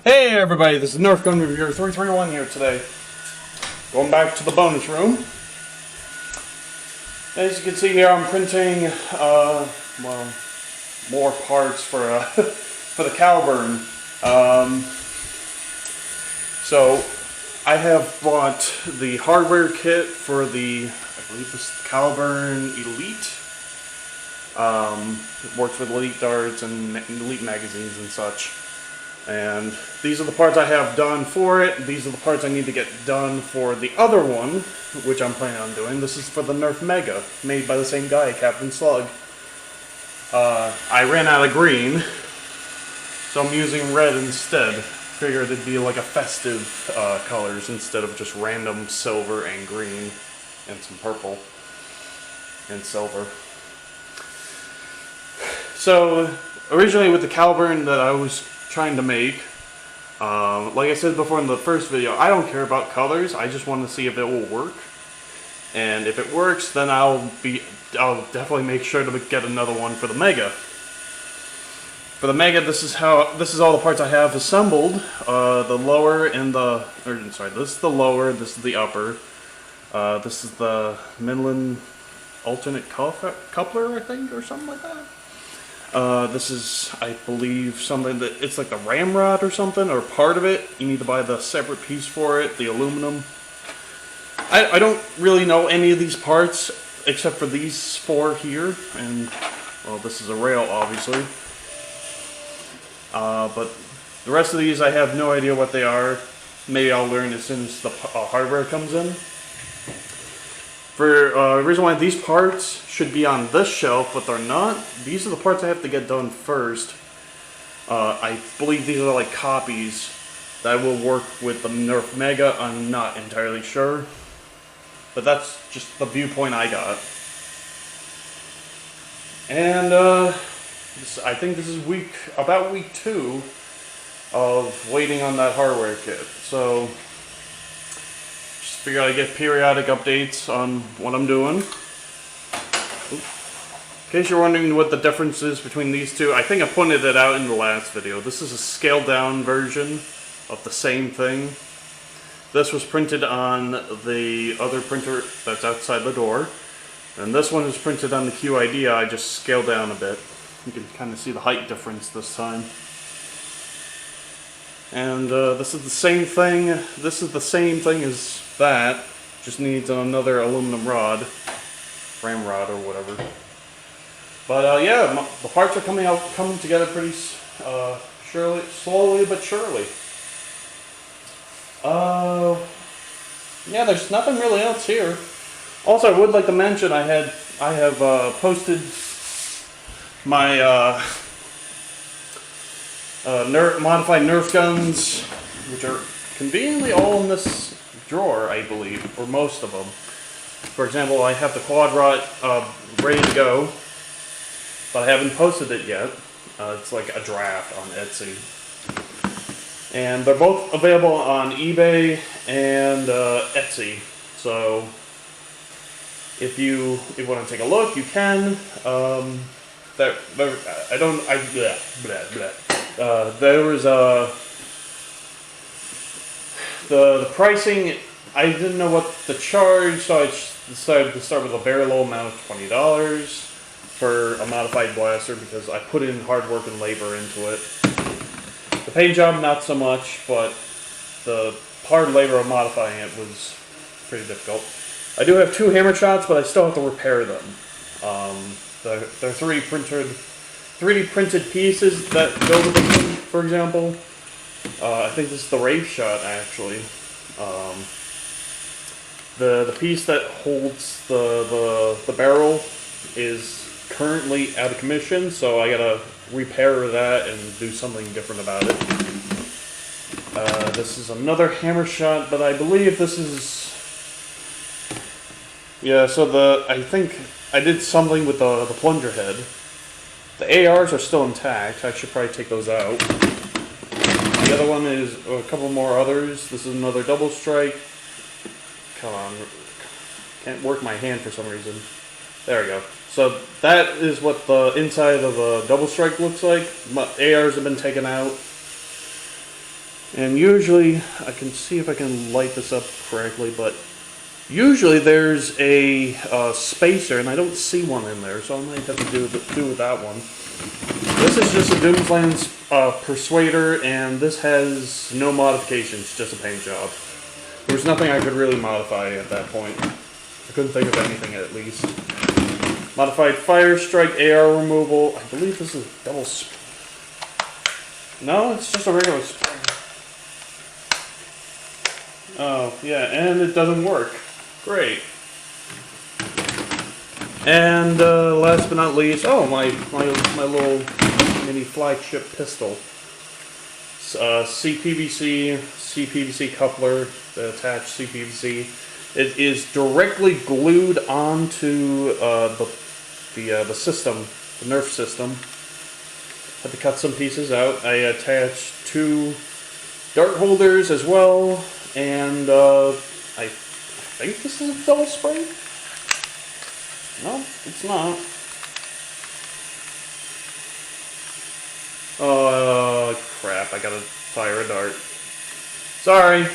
Hey everybody, this is Nerf Gun Reviewer 331 here today. Going back to the bonus room. As you can see here, I'm printing, well, more parts for for the Caliburn. So, I have bought the hardware kit for the, I believe this is the Caliburn Elite. It works with Elite darts and Elite magazines and such. And these are the parts I have done for it. These are the parts I need to get done for the other one, which I'm planning on doing. This is for the Nerf Mega, made by the same guy, CaptainSlug. I ran out of green, so I'm using red instead. Figured it'd be like a festive colors instead of just random silver and green and some purple and silver. So originally with the Caliburn that I was trying to make, like I said before in the first video, I don't care about colors. I just want to see if it will work, and if it works, then I'll definitely make sure to get another one for the Mega. For the Mega, this is all the parts I have assembled. The lower and the, this is the lower, this is the upper. This is the Midland alternate coupler, I think, or something like that. This is, I believe, something that, it's like the ramrod or something, or part of it. You need to buy the separate piece for it, the aluminum. I don't really know any of these parts, except for these four here, and, well, this is a rail, obviously. But the rest of these, I have no idea what they are. Maybe I'll learn as soon as the hardware comes in. For reason why these parts should be on this shelf, but they're not. These are the parts I have to get done first. I believe these are like copies that will work with the Nerf Mega. I'm not entirely sure, but that's just the viewpoint I got. And I think this is about week 2 of waiting on that hardware kit. So figure I'd get periodic updates on what I'm doing. In case you're wondering what the difference is between these two, I think I pointed it out in the last video. This is a scaled down version of the same thing. This was printed on the other printer that's outside the door. And this one is printed on the QID. I just scaled down a bit. You can kind of see the height difference this time. And this is the same thing. This is the same thing as that. Just needs another aluminum rod, ramrod or whatever. But yeah, the parts are coming together pretty slowly but surely. Yeah, there's nothing really else here. Also, I would like to mention I have posted my modified Nerf guns, which are conveniently all in this drawer, I believe, or most of them. For example, I have the quad rod ready to go, but I haven't posted it yet. It's like a draft on Etsy. And they're both available on eBay and Etsy. So if you want to take a look, you can. There was the pricing. I didn't know what to charge, so I decided to start with a very low amount of $20 for a modified blaster because I put in hard work and labor into it. The paint job, not so much, but the hard labor of modifying it was pretty difficult. I do have 2 hammer shots, but I still have to repair them. They're 3D printed pieces that go with them, for example. I think this is the Rave shot, actually. The piece that holds the barrel is currently out of commission, so I gotta repair that and do something different about it. This is another hammer shot, but I believe this is... Yeah, so I think I did something with the plunger head. The ARs are still intact. I should probably take those out. The other one is a couple more others. This is another double strike. Come on. Can't work my hand for some reason. There we go. So that is what the inside of a double strike looks like. My ARs have been taken out. And usually, I can see if I can light this up correctly, but usually there's a spacer, and I don't see one in there, so I might have to do with that one. This is just a Doomsland's Persuader, and this has no modifications, just a paint job. There was nothing I could really modify at that point. I couldn't think of anything at least. Modified Fire Strike AR removal. I believe this is double. No, it's just a regular spray. Oh, yeah, and it doesn't work. Great. And last but not least, oh, my little mini flagship pistol. CPVC coupler, the attached CPVC. It is directly glued onto the system, the Nerf system. Had to cut some pieces out. I attached 2 dart holders as well, and I think this is a double spring. No, it's not. Oh, crap, I gotta fire a dart. Sorry.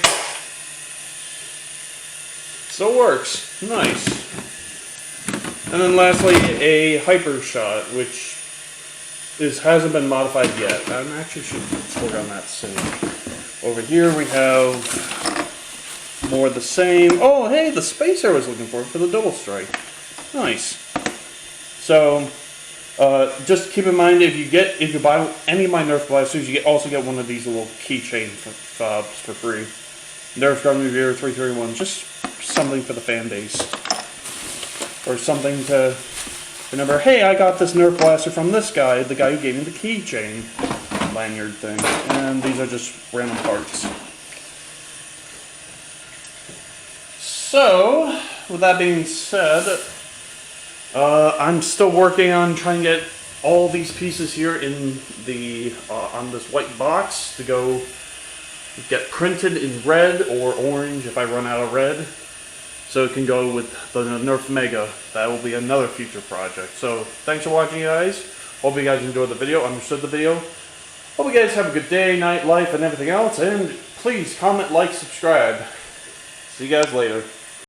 Still works. Nice. And then lastly, a hyper shot, which hasn't been modified yet. I'm actually should work on that soon. Over here we have more of the same. Oh, hey, the spacer I was looking for the double strike. Nice. So, just keep in mind if you buy any of my Nerf blasters, you also get one of these little keychain fobs for free. Nerf Gun Reviewer 331, just something for the fan base, or something to remember. Hey, I got this Nerf blaster from this guy, the guy who gave me the keychain lanyard thing, and these are just random parts. So, with that being said, I'm still working on trying to get all these pieces here in the on this white box to go get printed in red or orange if I run out of red, so it can go with the Nerf Mega. That will be another future project. So thanks for watching, guys. Hope you guys enjoyed the video, understood the video. Hope you guys have a good day, night, life, and everything else. And please comment, like, subscribe. See you guys later.